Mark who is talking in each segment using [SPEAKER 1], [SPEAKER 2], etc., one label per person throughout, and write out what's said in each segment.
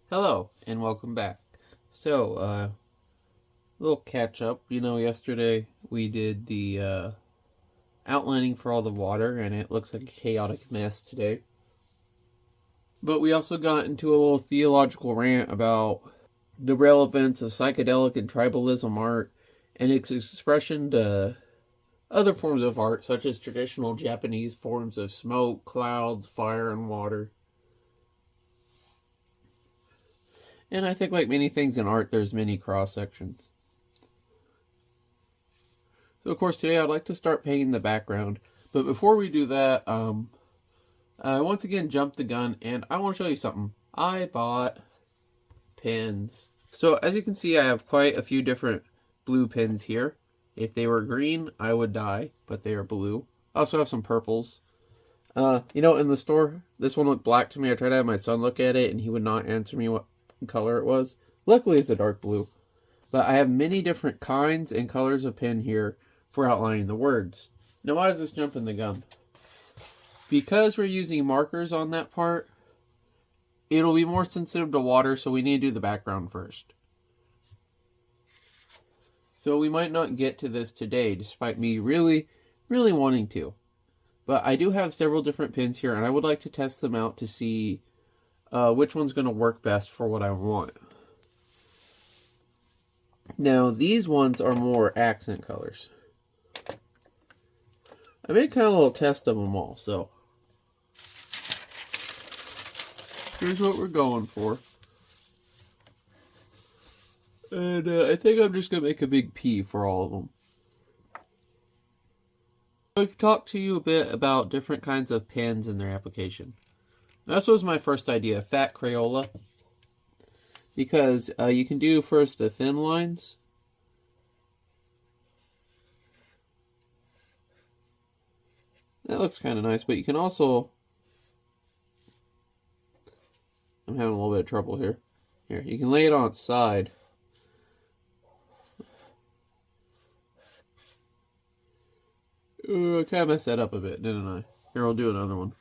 [SPEAKER 1] Hello, and welcome back. Little catch up. Yesterday we did the outlining for all the water, and it looks like a chaotic mess today. But we also got into a little theological rant about the relevance of psychedelic and tribalism art and its expression to other forms of art, such as traditional Japanese forms of smoke, clouds, fire, and water. And I think, like many things in art, there's many cross sections. So, of course, today I'd like to start painting the background. But before we do that, I once again jumped the gun, and I want to show you something. I bought pins. So, as you can see, I have quite a few different blue pins here. If they were green, I would die, but they are blue. I also have some purples. In the store, this one looked black to me. I tried to have my son look at it, and he would not answer me what color it was. Luckily, it's a dark blue. But I have many different kinds and colors of pin here for outlining the words. Now, why does this jump in the gun? Because we're using markers on that part, it'll be more sensitive to water, so we need to do the background first. So we might not get to this today, despite me really, really wanting to. But I do have several different pins here, and I would like to test them out to see which one's going to work best for what I want. Now, these ones are more accent colors. I made kind of a little test of them all, so here's what we're going for. And I think I'm just going to make a big P for all of them. I can talk to you a bit about different kinds of pens and their application. This was my first idea, fat Crayola. Because you can do first the thin lines. That looks kind of nice, but you can also... I'm having a little bit of trouble here. Here, you can lay it on its side. I kind of messed that up a bit, didn't I? Here, I'll do another one.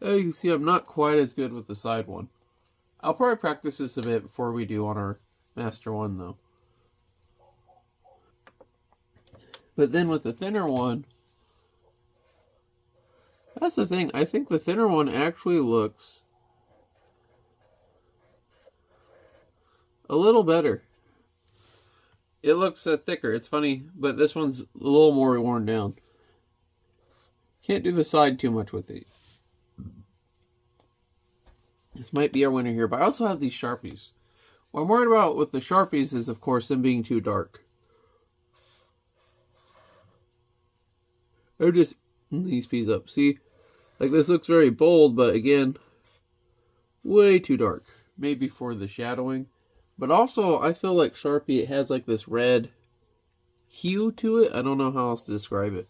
[SPEAKER 1] As you can see, I'm not quite as good with the side one. I'll probably practice this a bit before we do on our Master 1, though. But then with the thinner one, that's the thing. I think the thinner one actually looks a little better. It looks thicker. It's funny, but this one's a little more worn down. Can't do the side too much with it. This might be our winner here, but I also have these Sharpies. What I'm worried about with the Sharpies is, of course, them being too dark. I just these peas up. See, like this looks very bold, but again, way too dark. Maybe for the shadowing. But also, I feel like Sharpie, it has like this red hue to it. I don't know how else to describe it.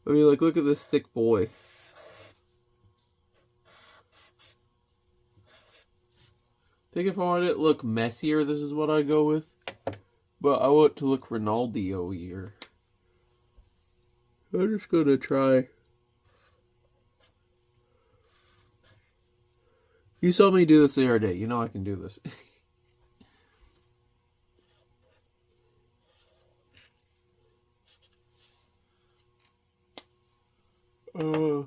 [SPEAKER 1] I mean, like, look at this thick boy. I think if I wanted it to look messier, this is what I go with. But I want it to look Ronaldo-ier. I'm just gonna try. You saw me do this the other day. You know I can do this. Now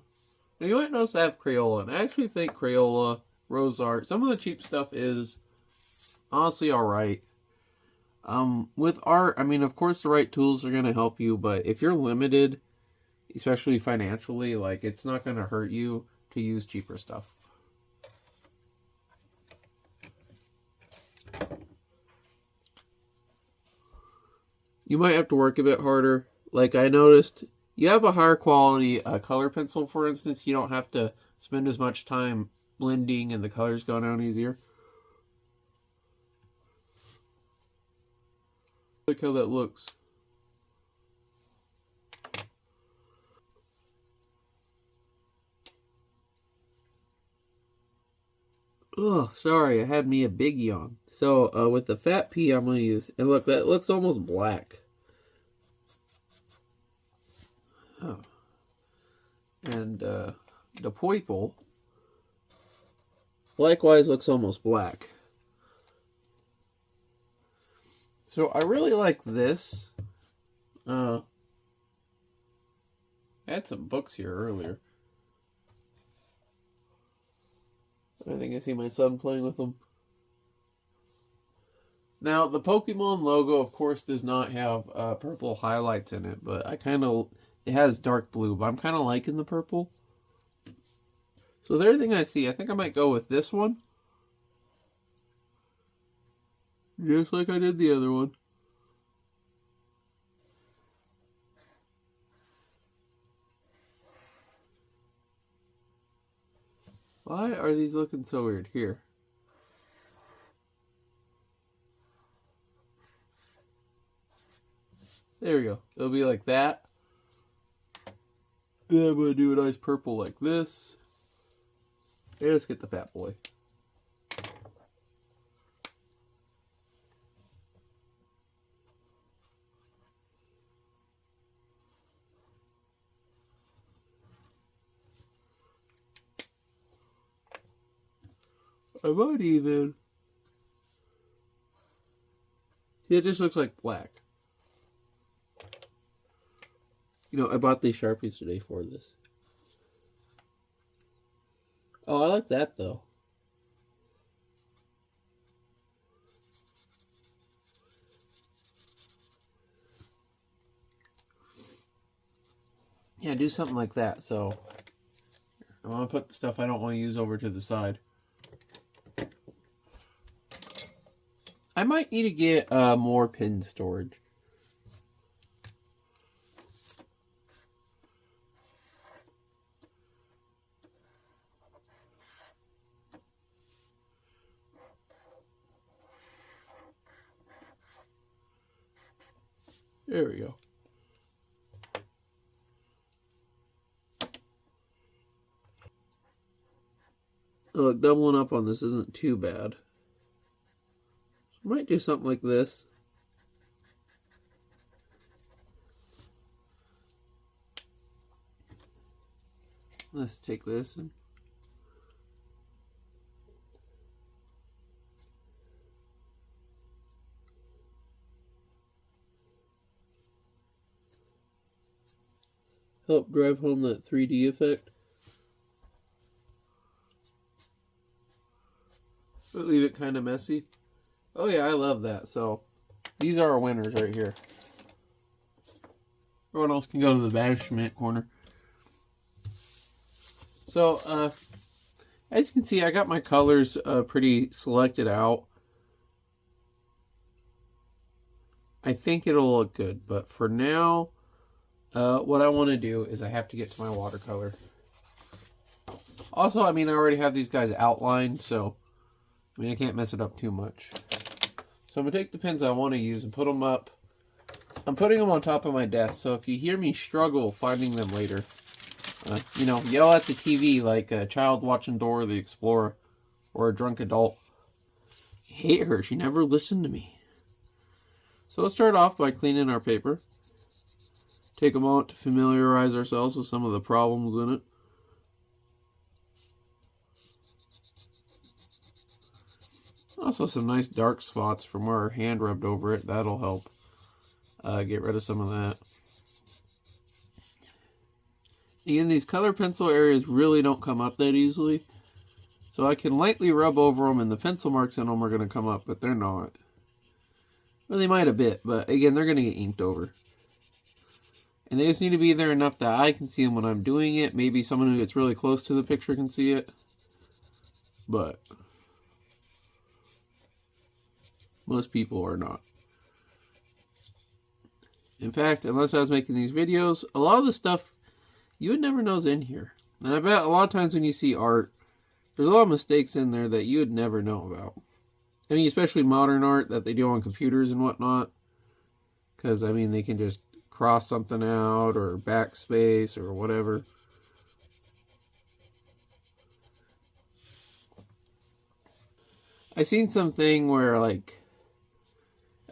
[SPEAKER 1] you might notice I have Crayola, and I actually think Crayola, Rose Art, some of the cheap stuff is honestly alright. With art, I mean, of course the right tools are going to help you, but if you're limited, especially financially, like, it's not going to hurt you to use cheaper stuff. You might have to work a bit harder. Like, I noticed, you have a higher quality color pencil, for instance, you don't have to spend as much time blending and the colors go down easier. Look how that looks. Oh, sorry, I had me a big yawn. So, with the fat P I'm going to use, and look, that looks almost black. Oh. And, the Poiple likewise looks almost black. So I really like this. I had some books here earlier. I think I see my son playing with them. Now, the Pokemon logo, of course, does not have purple highlights in it, but it has dark blue, but I'm kind of liking the purple. So with everything I see, I think I might go with this one. Just like I did the other one. Why are these looking so weird? Here. There we go. It'll be like that. Then I'm going to do a nice purple like this. And let's get the fat boy. I might even... It just looks like black. You know, I bought these Sharpies today for this. Oh, I like that, though. Yeah, do something like that. So, I want to put the stuff I don't want to use over to the side. I might need to get more pin storage. There we go. Look, doubling up on this isn't too bad. Might do something like this. Let's take this and help drive home that 3D effect. But leave it kind of messy. Oh yeah, I love that. So these are our winners right here. Everyone else can go to the banishment corner. So as you can see, I got my colors pretty selected out. I think it'll look good, but for now, what I want to do is I have to get to my watercolor. Also, I mean, I already have these guys outlined, so I mean, I can't mess it up too much. So I'm going to take the pins I want to use and put them up. I'm putting them on top of my desk, so if you hear me struggle finding them later, you know, yell at the TV like a child watching Dora the Explorer or a drunk adult. I hate her. She never listened to me. So let's start off by cleaning our paper. Take a moment to familiarize ourselves with some of the problems in it. Also some nice dark spots from where our hand rubbed over it. That'll help get rid of some of that. Again, these color pencil areas really don't come up that easily. So I can lightly rub over them and the pencil marks in them are going to come up, but they're not. Well, they might a bit, but again, they're going to get inked over. And they just need to be there enough that I can see them when I'm doing it. Maybe someone who gets really close to the picture can see it. But most people are not. In fact, unless I was making these videos, a lot of the stuff you would never know is in here. And I bet a lot of times when you see art, there's a lot of mistakes in there that you would never know about. I mean, especially modern art that they do on computers and whatnot. Because, I mean, they can just cross something out or backspace or whatever. I seen something where, like,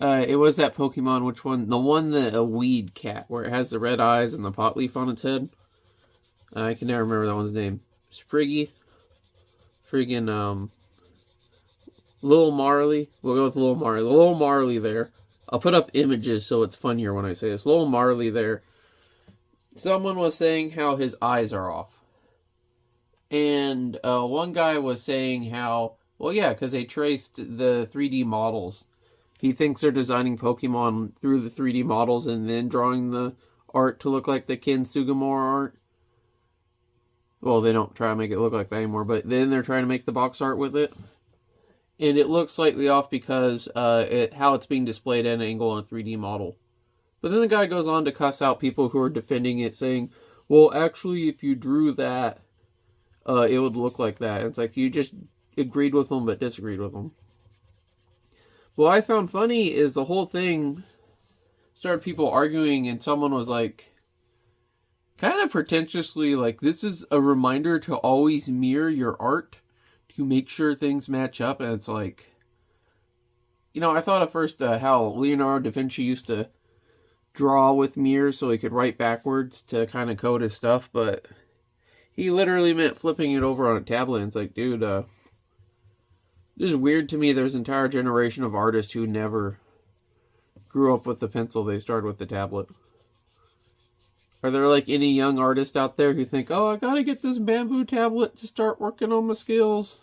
[SPEAKER 1] it was that Pokemon, which one? The one that a weed cat, where it has the red eyes and the pot leaf on its head. I can never remember that one's name. Spriggy, friggin' Lil Marley. We'll go with Lil Marley. Lil Marley there. I'll put up images so it's funnier when I say this. Lil Marley there. Someone was saying how his eyes are off. And one guy was saying how, well, yeah, because they traced the 3D models. He thinks they're designing Pokemon through the 3D models and then drawing the art to look like the Ken Sugimura art. Well, they don't try to make it look like that anymore, but then they're trying to make the box art with it. And it looks slightly off because how it's being displayed at an angle on a 3D model. But then the guy goes on to cuss out people who are defending it, saying, well, actually, if you drew that, it would look like that. And it's like, you just agreed with them but disagreed with them. What I found funny is the whole thing started people arguing, and someone was like, kind of pretentiously, like, this is a reminder to always mirror your art to make sure things match up. And it's like, you know, I thought at first how Leonardo da Vinci used to draw with mirrors so he could write backwards to kind of code his stuff, but he literally meant flipping it over on a tablet. And it's like, dude, this is weird to me. There's an entire generation of artists who never grew up with the pencil. They started with the tablet. Are there like any young artists out there who think, oh, I gotta get this bamboo tablet to start working on my skills?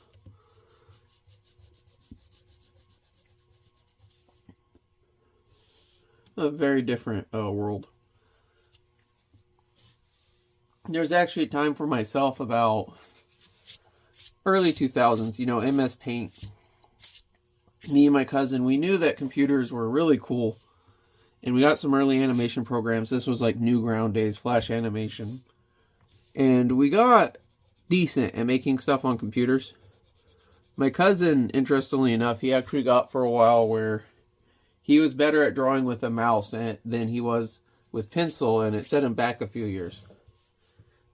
[SPEAKER 1] A very different world. There's actually a time for myself about early 2000s, you know, MS Paint. Me and my cousin, we knew that computers were really cool. And we got some early animation programs. This was like Newground days, Flash animation. And we got decent at making stuff on computers. My cousin, interestingly enough, he actually got for a while where he was better at drawing with a mouse than he was with pencil, and it set him back a few years.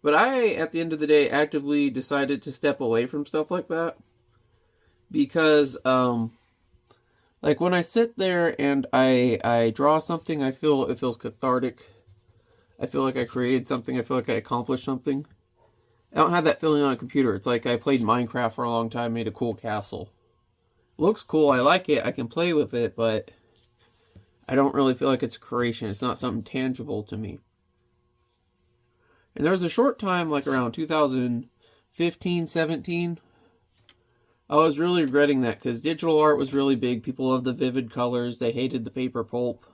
[SPEAKER 1] But I, at the end of the day, actively decided to step away from stuff like that. Because, like, when I sit there and I draw something, I feel it feels cathartic. I feel like I created something. I feel like I accomplished something. I don't have that feeling on a computer. It's like I played Minecraft for a long time, made a cool castle. Looks cool, I like it, I can play with it, but I don't really feel like it's a creation. It's not something tangible to me. And there was a short time, like around 2015, 17, I was really regretting that because digital art was really big. People loved the vivid colors. They hated the paper pulp.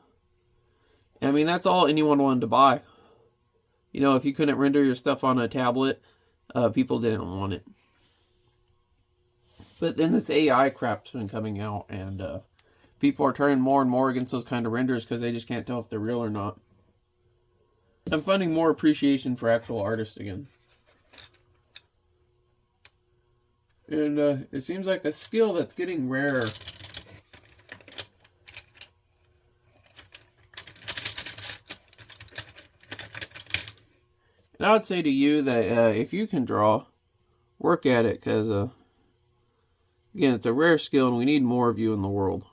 [SPEAKER 1] I mean, that's all anyone wanted to buy. You know, if you couldn't render your stuff on a tablet, people didn't want it. But then this AI crap's been coming out, and people are turning more and more against those kind of renders because they just can't tell if they're real or not. I'm finding more appreciation for actual artists again. And it seems like a skill that's getting rarer. And I would say to you that if you can draw, work at it, because again, it's a rare skill and we need more of you in the world.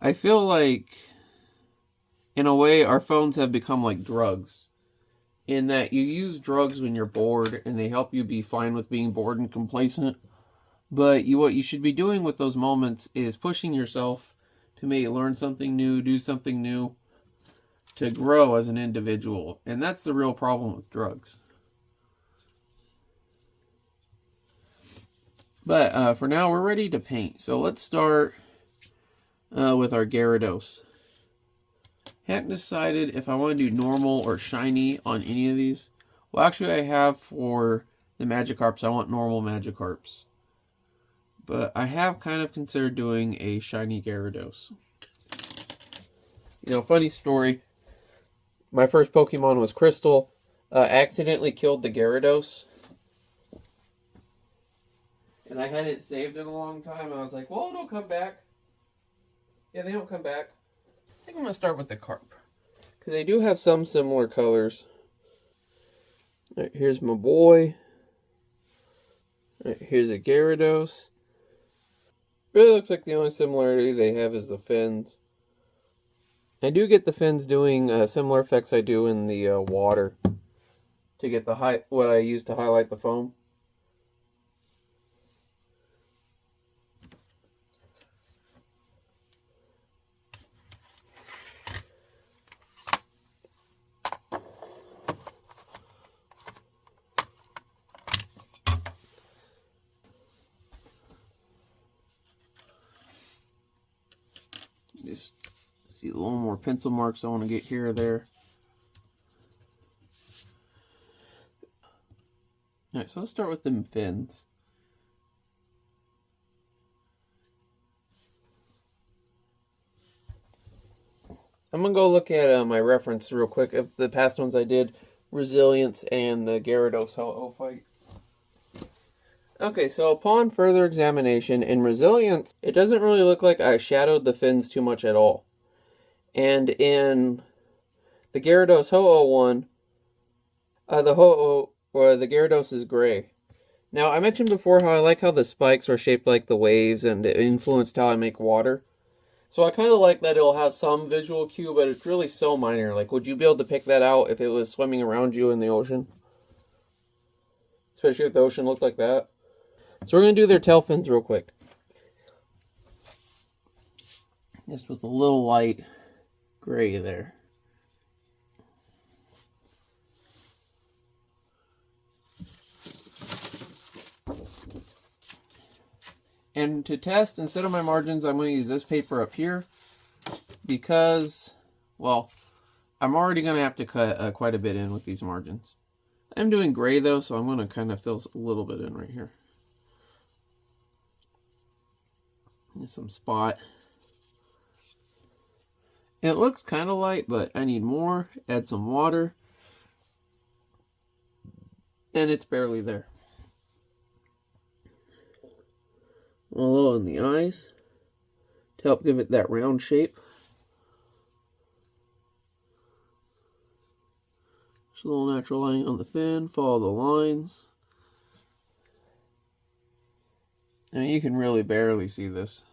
[SPEAKER 1] I feel like, in a way, our phones have become like drugs. In that you use drugs when you're bored and they help you be fine with being bored and complacent. But what you should be doing with those moments is pushing yourself to maybe learn something new, do something new, to grow as an individual. And that's the real problem with drugs. But for now, we're ready to paint. So let's start with our Gyarados. Hadn't decided if I want to do normal or shiny on any of these. Well, actually, I have for the Magikarps, I want normal Magikarps. But I have kind of considered doing a shiny Gyarados. You know, funny story. My first Pokemon was Crystal. Accidentally killed the Gyarados. And I hadn't saved in a long time. I was like, well, it'll come back. Yeah, they don't come back. I think I'm going to start with the Carp. Because they do have some similar colors. Alright, here's my boy. Alright, here's a Gyarados. Really looks like the only similarity they have is the fins. I do get the fins doing similar effects I do in the water. to get the what I use to highlight the foam. Just see a little more pencil marks I want to get here or there. Alright, so let's start with them fins. I'm going to go look at my reference real quick of the past ones I did. Resilience and the Gyarados Ho-Oh fight. Okay, so upon further examination, in Resilience, it doesn't really look like I shadowed the fins too much at all. And in the Gyarados Ho-Oh one, the Ho-Oh, or the Gyarados is gray. Now, I mentioned before how I like how the spikes are shaped like the waves and it influenced how I make water. So I kind of like that it'll have some visual cue, but it's really so minor. Like, would you be able to pick that out if it was swimming around you in the ocean? Especially if the ocean looked like that. So we're going to do their tail fins real quick. Just with a little light gray there. And to test, instead of my margins, I'm going to use this paper up here. Because, well, I'm already going to have to cut quite a bit in with these margins. I'm doing gray though, so I'm going to kind of fill a little bit in right here. Some spot. It looks kind of light, but I need more. Add some water. And it's barely there. Although in the eyes, to help give it that round shape. Just a little natural line on the fin. Follow the lines. I mean, you can really barely see this.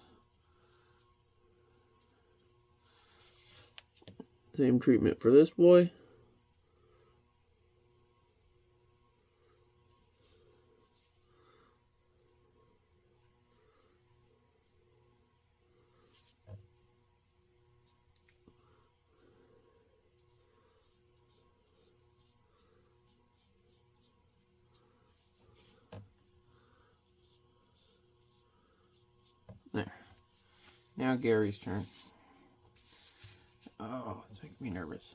[SPEAKER 1] Same treatment for this boy. There. Now Gary's turn. Oh, it's making me nervous.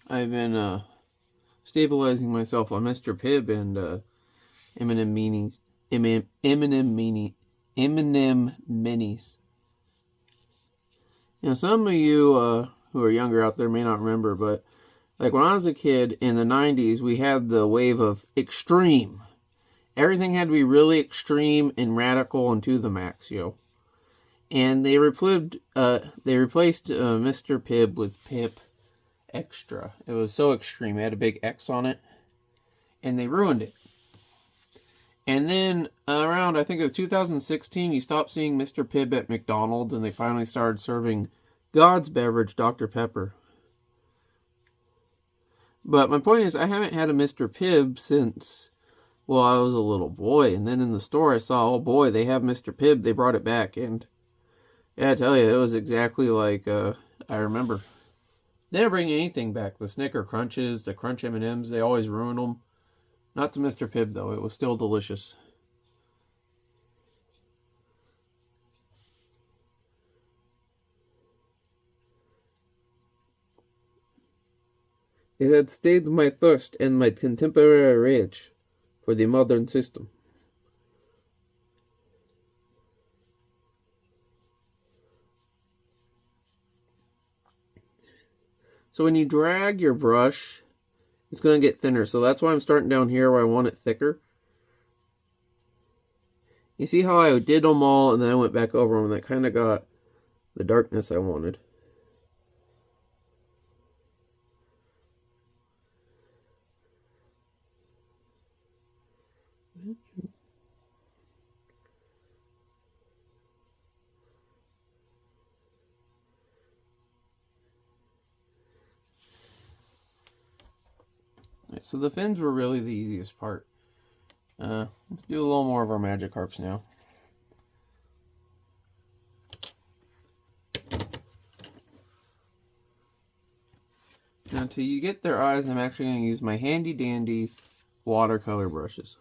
[SPEAKER 1] I've been stabilizing myself on Mr. Pibb and M&M Minis. M&M Minis. You know, some of you who are younger out there may not remember, but like when I was a kid in the 90s, we had the wave of extreme. Everything had to be really extreme and radical and to the max, yo. And they replaced Mr. Pibb with Pip Extra. It was so extreme. It had a big X on it. And they ruined it. And then around, I think it was 2016, you stopped seeing Mr. Pibb at McDonald's and they finally started serving God's beverage, Dr. Pepper. But my point is, I haven't had a Mr. Pibb since, well, I was a little boy. And then in the store, I saw, oh boy, they have Mr. Pibb. They brought it back. And yeah, I tell you, it was exactly like I remember. They never bring anything back. The Snicker Crunches, the Crunch M&Ms, they always ruin them. Not the Mr. Pibb, though. It was still delicious. It had stayed my thirst and my contemporary rage for the modern system. So when you drag your brush, it's going to get thinner. So that's why I'm starting down here where I want it thicker. You see how I did them all and then I went back over them and that kind of got the darkness I wanted. So the fins were really the easiest part. Let's do a little more of our Magikarps now. Now, till you get their eyes, I'm actually going to use my handy dandy watercolor brushes.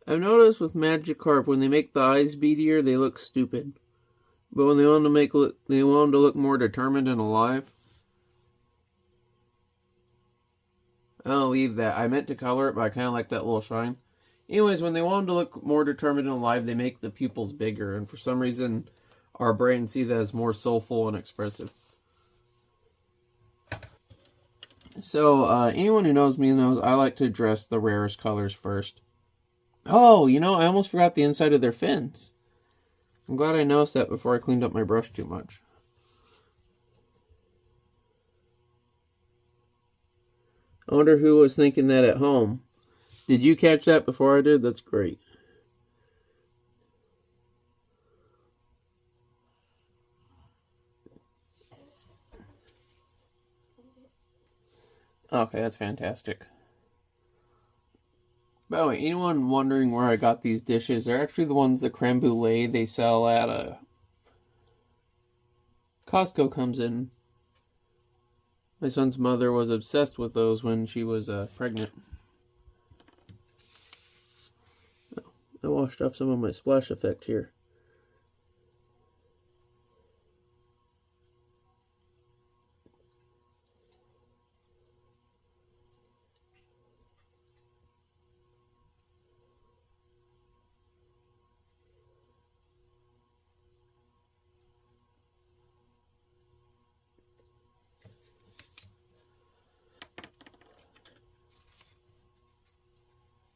[SPEAKER 1] I've noticed with Magikarp, when they make the eyes beadier, they look stupid. But when they want them to look more determined and alive, I'll leave that. I meant to color it, but I kind of like that little shine. Anyways, when they want them to look more determined and alive, they make the pupils bigger. And for some reason, our brains see that as more soulful and expressive. So, anyone who knows me knows I like to dress the rarest colors first. Oh, you know, I almost forgot the inside of their fins. I'm glad I noticed that before I cleaned up my brush too much. I wonder who was thinking that at home. Did you catch that before I did? That's great. Okay, that's fantastic. By the way, anyone wondering where I got these dishes, they're actually the ones, the creme brulee they sell at Costco comes in. My son's mother was obsessed with those when she was pregnant. I washed off some of my splash effect here.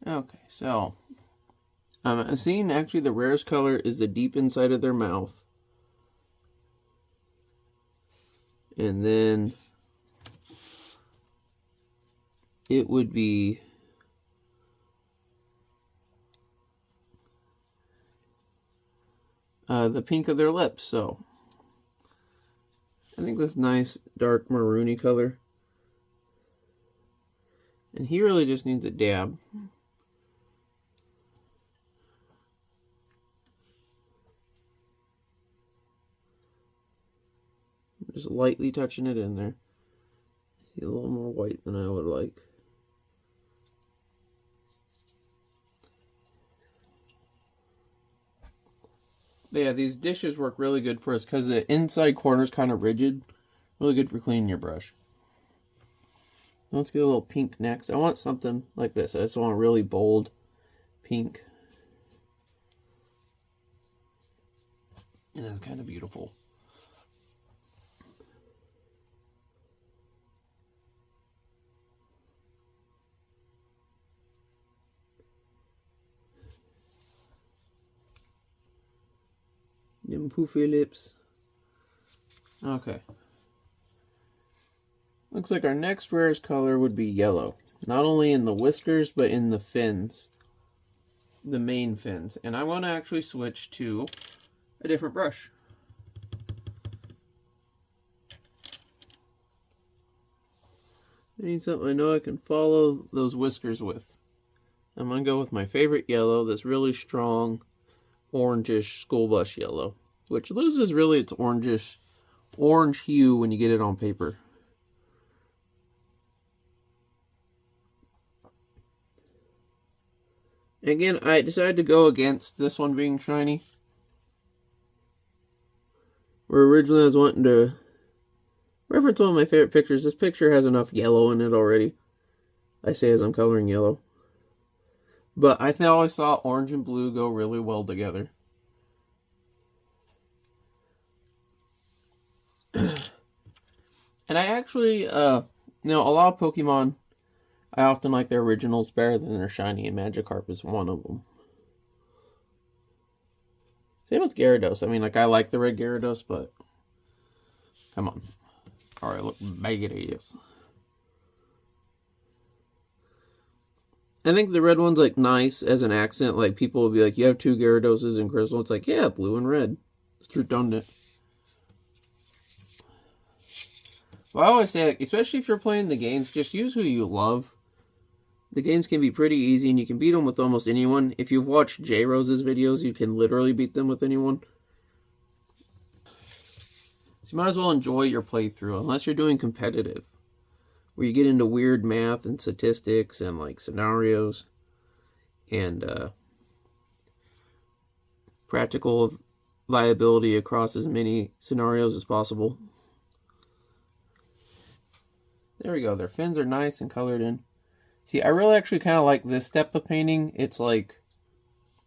[SPEAKER 1] Okay, so I'm seeing actually the rarest color is the deep inside of their mouth. And then it would be the pink of their lips. So I think this nice dark maroony color. And he really just needs a dab. Just lightly touching it in there. See, a little more white than I would like. But yeah, these dishes work really good for us because the inside corner is kind of rigid. Really good for cleaning your brush. Let's get a little pink next. I want something like this. I just want a really bold pink. And that's kind of beautiful. Them poofy lips. Okay. Looks like our next rarest color would be yellow. Not only in the whiskers, but in the fins. The main fins. And I want to actually switch to a different brush. I need something I know I can follow those whiskers with. I'm going to go with my favorite yellow, this really strong orangish school bus yellow, which loses really its orange hue when you get it on paper. Again, I decided to go against this one being shiny. Where originally I was wanting to reference one of my favorite pictures. This picture has enough yellow in it already. I say as I'm coloring yellow. But I always saw orange and blue go really well together. And I actually, a lot of Pokemon, I often like their originals better than their shiny, and Magikarp is one of them. Same with Gyarados. I mean, I like the red Gyarados, but come on. Alright, look big it is. I think the red one's like nice as an accent. Like people will be like, you have 2 Gyarados in Crystal. It's like, yeah, blue and red. It's redundant. Well, I always say, like, especially if you're playing the games, just use who you love. The games can be pretty easy, and you can beat them with almost anyone. If you've watched J Rose's videos, you can literally beat them with anyone. So you might as well enjoy your playthrough, unless you're doing competitive, where you get into weird math and statistics and like scenarios and practical viability across as many scenarios as possible. There we go. Their fins are nice and colored in. See, I really actually kind of like this step of painting. It's like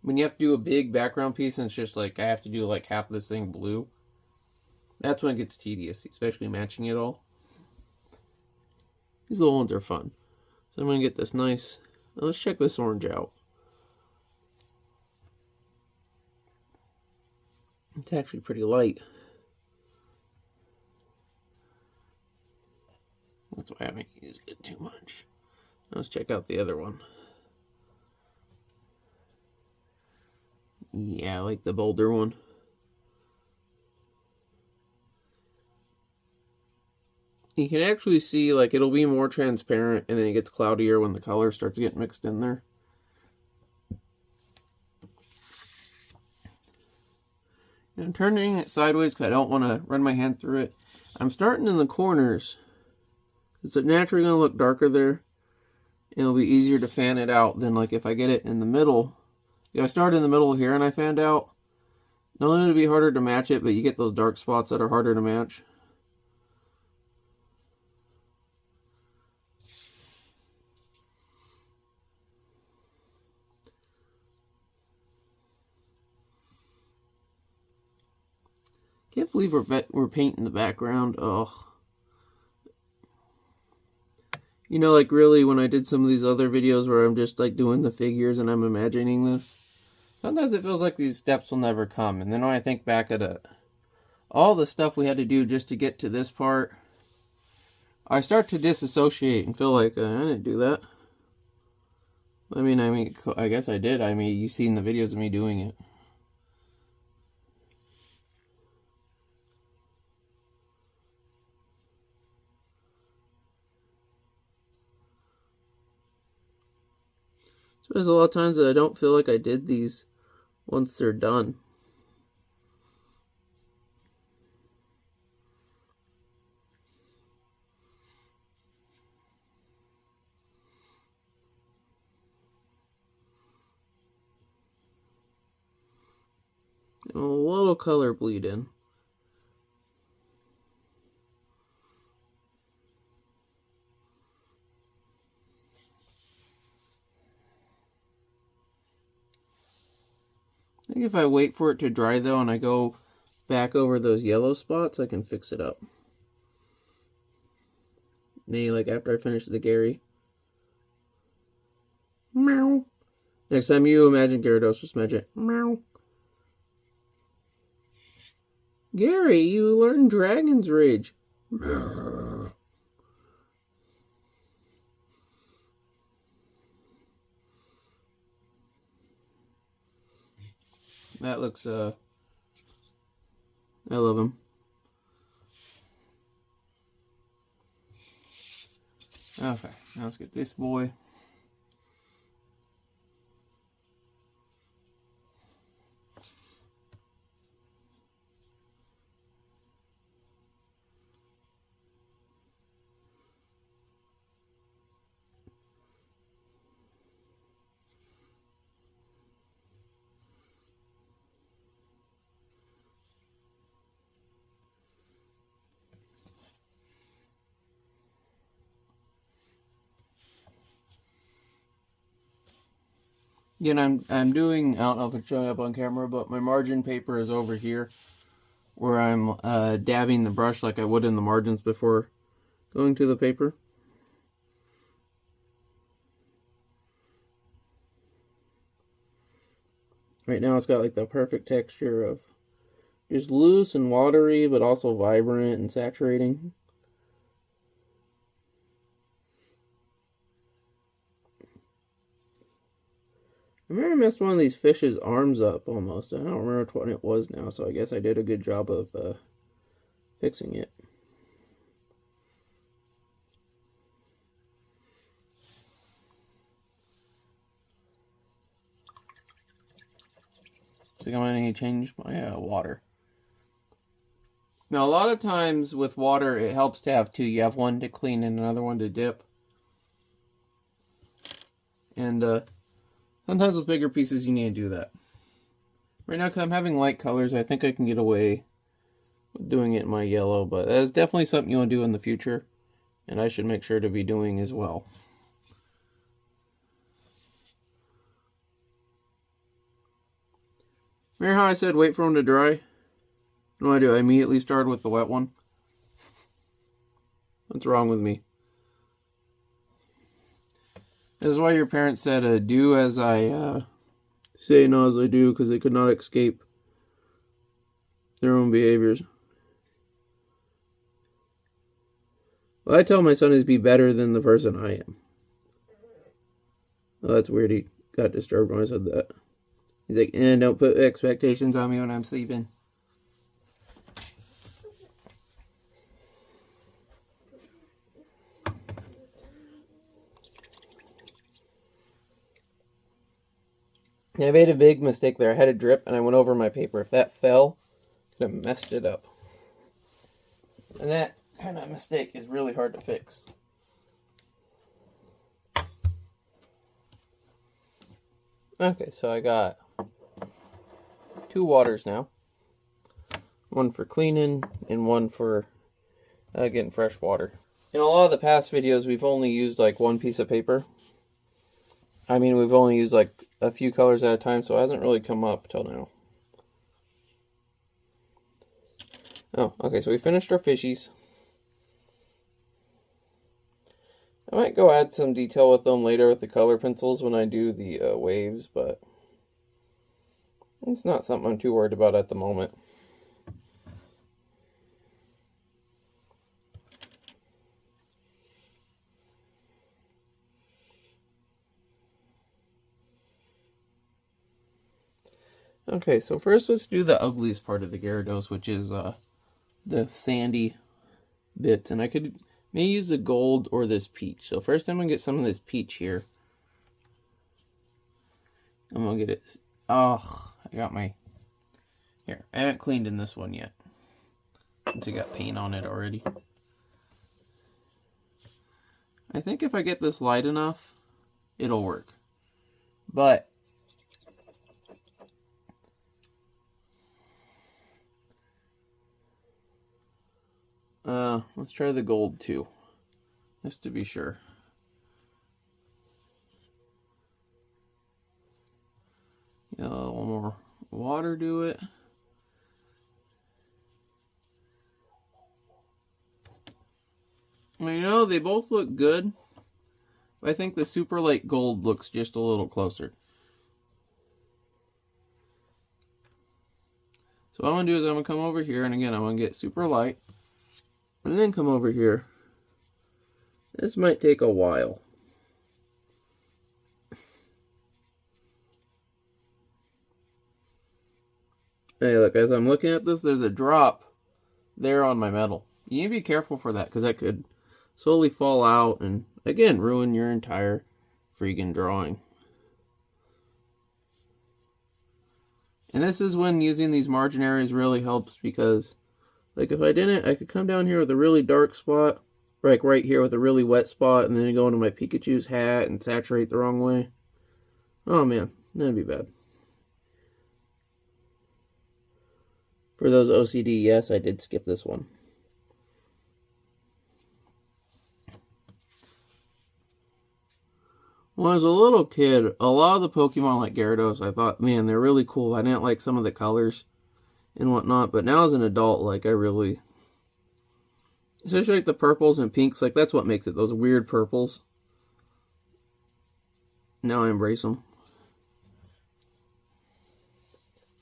[SPEAKER 1] when you have to do a big background piece and it's just like I have to do like half of this thing blue. That's when it gets tedious, especially matching it all. These little ones are fun. So I'm going to get this nice. Now let's check this orange out. It's actually pretty light. That's why I haven't used it too much. Let's check out the other one. Yeah, I like the bolder one. You can actually see, like, it'll be more transparent and then it gets cloudier when the color starts getting mixed in there. And I'm turning it sideways because I don't want to run my hand through it. I'm starting in the corners. It's naturally going to look darker there. It'll be easier to fan it out than like if I get it in the middle. If I start in the middle here and I fanned out, not only it'll be harder to match it, but you get those dark spots that are harder to match. Can't believe we're painting the background. Oh. You know, like really when I did some of these other videos where I'm just like doing the figures and I'm imagining this, sometimes it feels like these steps will never come. And then when I think back at all the stuff we had to do just to get to this part, I start to disassociate and feel like I didn't do that. I mean, I guess I did. I mean, you've seen the videos of me doing it. So there's a lot of times that I don't feel like I did these once they're done. And a little color bleed in. I think if I wait for it to dry though and I go back over those yellow spots, I can fix it up. Maybe like after I finish the Gary. Meow. Next time you imagine Gyarados, just imagine meow. Gary, you learned Dragon's Rage. Meow. That looks, I love him. Okay, now let's get this boy. Again, I'm doing, I don't know if it's showing up on camera, but my margin paper is over here where I'm dabbing the brush like I would in the margins before going to the paper. Right now it's got like the perfect texture of just loose and watery, but also vibrant and saturating. I remember I messed one of these fish's arms up almost. I don't remember which one it was now, so I guess I did a good job of fixing it. So I'm going to change my water. Now, a lot of times with water, it helps to have two. You have one to clean and another one to dip. And sometimes with bigger pieces, you need to do that. Right now, because I'm having light colors, I think I can get away with doing it in my yellow. But that is definitely something you want to do in the future. And I should make sure to be doing as well. Remember how I said wait for them to dry? What do I do? I immediately start with the wet one. What's wrong with me? This is why your parents said, do as I say, not as I do, because they could not escape their own behaviors. Well, I tell my son is be better than the person I am. Well, that's weird. He got disturbed when I said that. He's like, don't put expectations on me when I'm sleeping. I made a big mistake there. I had a drip and I went over my paper. If that fell, I could have messed it up. And that kind of mistake is really hard to fix. Okay, so I got 2 waters now. One for cleaning and one for getting fresh water. In a lot of the past videos, we've only used like one piece of paper. I mean, we've only used like a few colors at a time, so it hasn't really come up till now. Oh, okay, so we finished our fishies. I might go add some detail with them later with the color pencils when I do the waves, but it's not something I'm too worried about at the moment. Okay, so first let's do the ugliest part of the Gyarados, which is the sandy bits. And I could maybe use the gold or this peach. So first I'm going to get some of this peach here. I'm going to get it. Oh, I got my... Here, I haven't cleaned in this one yet. Since it got paint on it already. I think if I get this light enough, it'll work. But... let's try the gold too, just to be sure. A little more water to it. Well, you know, they both look good, but I think the super light gold looks just a little closer. So what I'm going to do is I'm going to come over here, and again, I'm going to get super light. And then come over here. This might take a while. Hey, look, as I'm looking at this, there's a drop there on my metal. You need to be careful for that, because that could slowly fall out and, again, ruin your entire freaking drawing. And this is when using these margin areas really helps, because... like, if I didn't, I could come down here with a really dark spot, like right here with a really wet spot, and then go into my Pikachu's hat and saturate the wrong way. Oh man, that'd be bad. For those OCD, yes, I did skip this one. When I was a little kid, a lot of the Pokemon like Gyarados, I thought, man, they're really cool. I didn't like some of the colors and whatnot, but now as an adult, like, I really, especially like the purples and pinks, like, that's what makes it, those weird purples. Now I embrace them.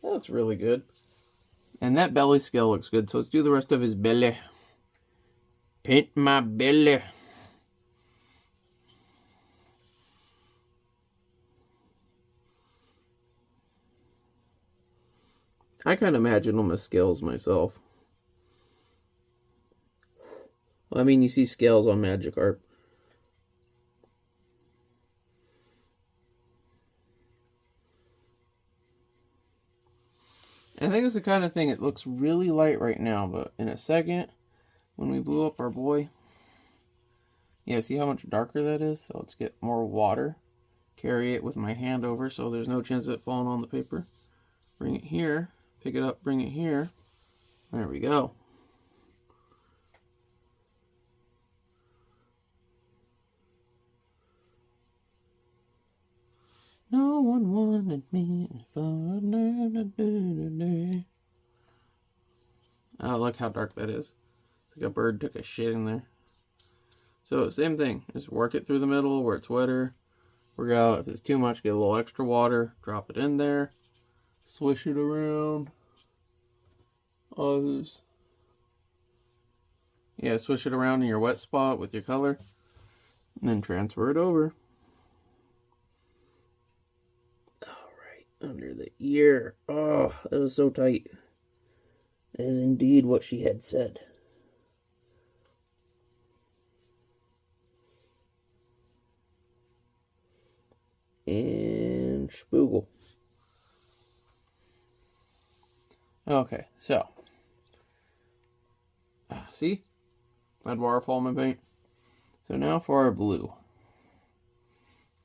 [SPEAKER 1] That looks really good. And that belly scale looks good, so let's do the rest of his belly. Paint my belly. I kind of imagine them as scales myself. Well, I mean, you see scales on Magikarp. I think it's the kind of thing, it looks really light right now, but in a second, when we blew up our boy, yeah, see how much darker that is? So let's get more water. Carry it with my hand over so there's no chance of it falling on the paper. Bring it here, pick it up, bring it here. There we go. No one wanted me for another day. Oh, look how dark that is. It's like a bird took a shit in there. So, same thing. Just work it through the middle where it's wetter. Work out if it's too much, get a little extra water. Drop it in there. Swish it around. Others. Yeah, swish it around in your wet spot with your color. And then transfer it over. Alright, under the ear. Oh, that was so tight. That is indeed what she had said. And spoogle. Okay, so. See? I'd waterfall my paint. So now for our blue.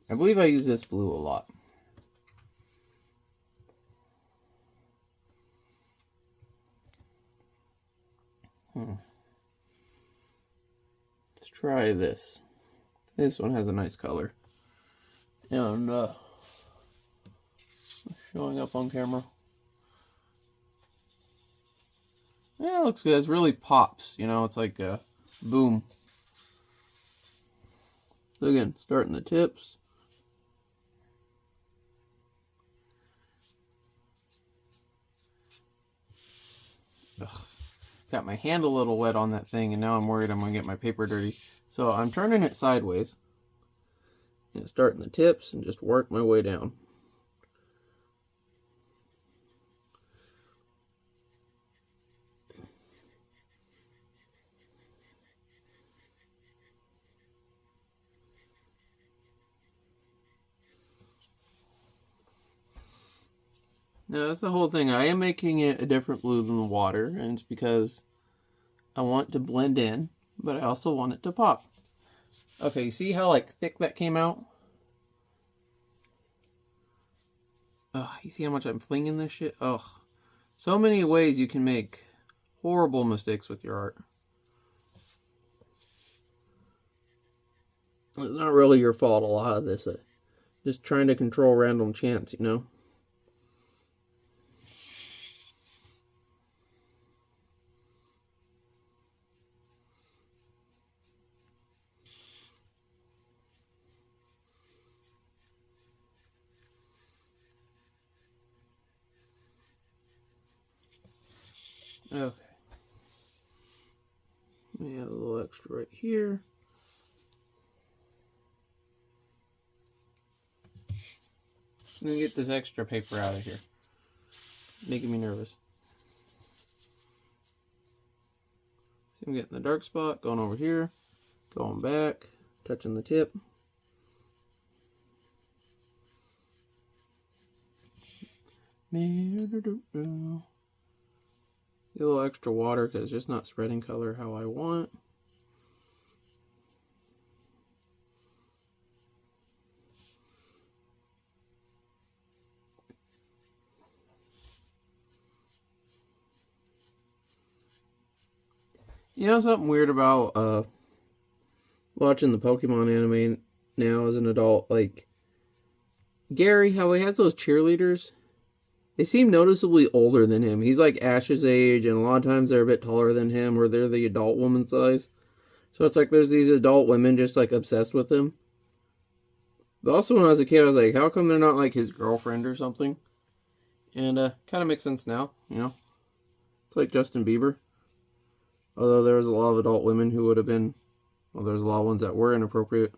[SPEAKER 1] I believe I use this blue a lot. Let's try this. This one has a nice color. And showing up on camera. Yeah, it looks good. It really pops. You know, it's like a boom. So again, starting the tips. Ugh. Got my hand a little wet on that thing, and now I'm worried I'm going to get my paper dirty. So I'm turning it sideways. And starting the tips and just work my way down. Now that's the whole thing. I am making it a different blue than the water, and it's because I want it to blend in, but I also want it to pop. Okay, you see how like thick that came out? Ugh, you see how much I'm flinging this shit? Ugh. So many ways you can make horrible mistakes with your art. It's not really your fault, a lot of this. Just trying to control random chance, you know? Okay. We have a little extra right here. I'm gonna get this extra paper out of here. Making me nervous. See, I'm getting the dark spot, going over here, going back, touching the tip. Get a little extra water because it's just not spreading color how I want. You know something weird about watching the Pokemon anime now as an adult? Like, Gary, how he has those cheerleaders, they seem noticeably older than him. He's like Ash's age, and a lot of times they're a bit taller than him, or they're the adult woman size. So it's like there's these adult women just like obsessed with him. But also when I was a kid, I was like, how come they're not like his girlfriend or something? And kind of makes sense now, you know? It's like Justin Bieber. Although there was a lot of adult women who would have been, well, there's a lot of ones that were inappropriate.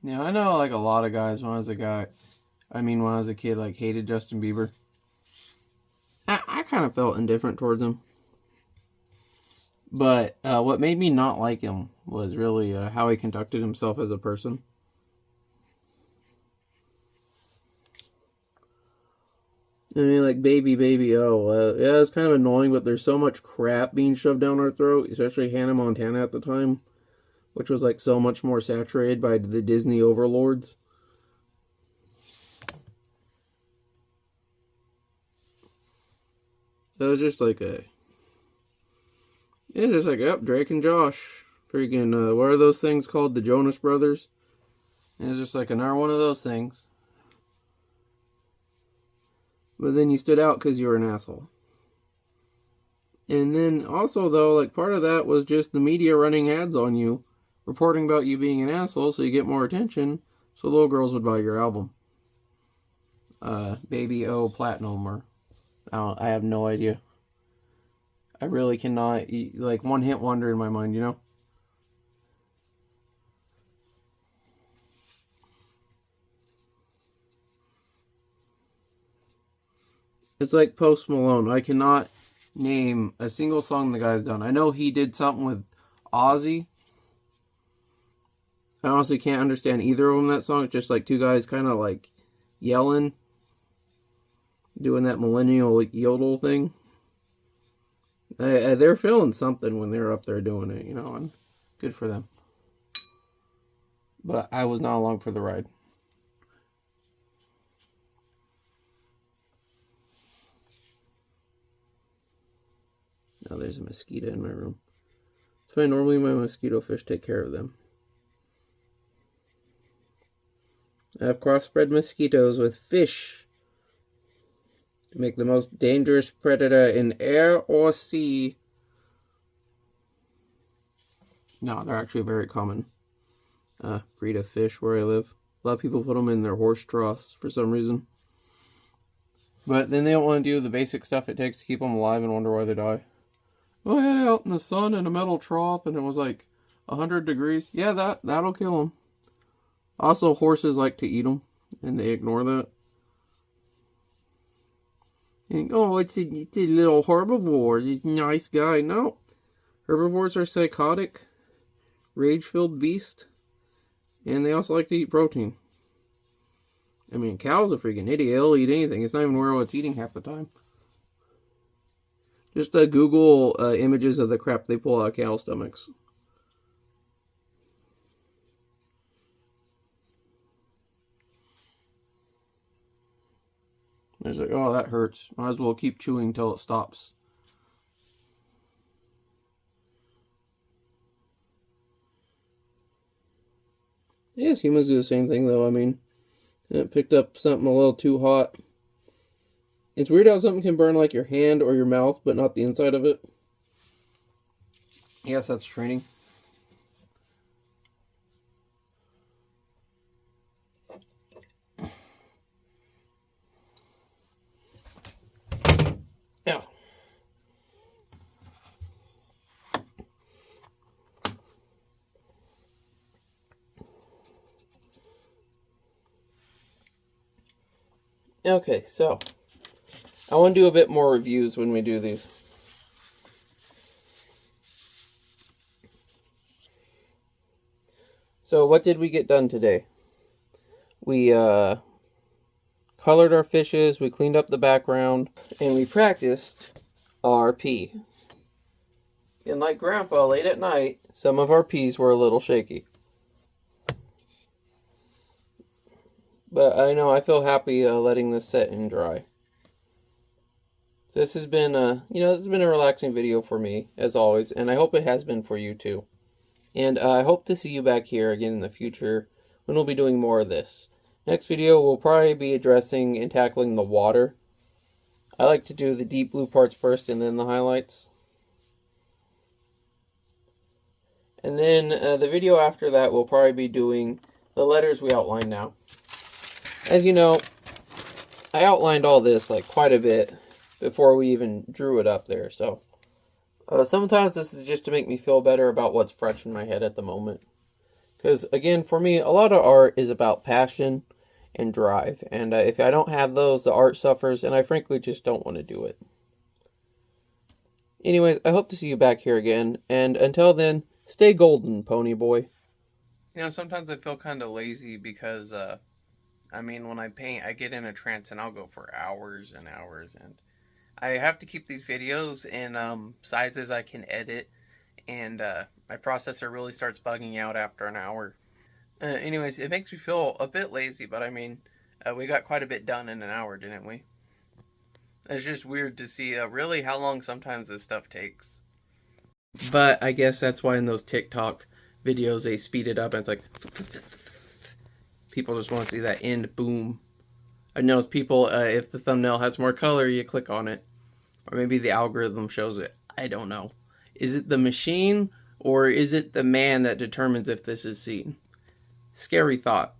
[SPEAKER 1] Yeah, I know like a lot of guys when I was a kid, like hated Justin Bieber. I kind of felt indifferent towards him. But what made me not like him was really how he conducted himself as a person. I mean, like, Baby O. Yeah, it's kind of annoying, but there's so much crap being shoved down our throat, especially Hannah Montana at the time, which was, like, so much more saturated by the Disney overlords. So it was just like yep, Drake and Josh. Freaking, what are those things called? The Jonas Brothers? And it's just like another one of those things. But then you stood out because you were an asshole. And then also, though, like, part of that was just the media running ads on you, reporting about you being an asshole so you get more attention, so little girls would buy your album. Baby O Platinum, or I have no idea. I really cannot, like, one hit wonder in my mind, you know? It's like Post Malone. I cannot name a single song the guy's done. I know he did something with Ozzy. I honestly can't understand either of them, that song. It's just like two guys kind of like yelling, doing that millennial yodel thing. They're feeling something when they're up there doing it, you know, and good for them. But I was not along for the ride. Now there's a mosquito in my room. That's why normally my mosquito fish take care of them. I have crossbred mosquitoes with fish to make the most dangerous predator in air or sea. No, they're actually very common breed of fish where I live. A lot of people put them in their horse troughs for some reason. But then they don't want to do the basic stuff it takes to keep them alive and wonder why they die. Oh, I had it out in the sun in a metal trough and it was like 100 degrees. Yeah, that'll kill them. Also, horses like to eat them, and they ignore that. And, oh, it's a little herbivore. He's a nice guy. No. Herbivores are psychotic, rage-filled beasts, and they also like to eat protein. I mean, cow's a freaking idiot. He'll eat anything. It's not even aware what it's eating half the time. Just Google images of the crap they pull out of cow stomachs. It's like, oh, that hurts. Might as well keep chewing till it stops. Yes, humans do the same thing, though. I mean, it picked up something a little too hot. It's weird how something can burn like your hand or your mouth, but not the inside of it. Yes, that's training. Yeah. Okay, so I want to do a bit more reviews when we do these. So what did we get done today? We colored our fishes, we cleaned up the background, and we practiced our pee. And like Grandpa, late at night, some of our pees were a little shaky. But I know I feel happy letting this set and dry. So this has been this has been a relaxing video for me, as always, and I hope it has been for you too. And I hope to see you back here again in the future when we'll be doing more of this. Next video we'll probably be addressing and tackling the water. I like to do the deep blue parts first and then the highlights. And then the video after that will probably be doing the letters we outlined now. As you know, I outlined all this like quite a bit before we even drew it up there, so sometimes this is just to make me feel better about what's fresh in my head at the moment. Because, again, for me, a lot of art is about passion and drive. And if I don't have those, the art suffers, and I frankly just don't want to do it. Anyways, I hope to see you back here again, and until then, stay golden, pony boy. You know, sometimes I feel kind of lazy because, I mean, when I paint, I get in a trance and I'll go for hours and hours, and I have to keep these videos in sizes I can edit, and my processor really starts bugging out after an hour. Anyways, it makes me feel a bit lazy, but I mean, we got quite a bit done in an hour, didn't we? It's just weird to see really how long sometimes this stuff takes. But I guess that's why in those TikTok videos they speed it up and it's like people just want to see that end boom. I know people, if the thumbnail has more color, you click on it. Or maybe the algorithm shows it. I don't know. Is it the machine or is it the man that determines if this is seen? Scary thought.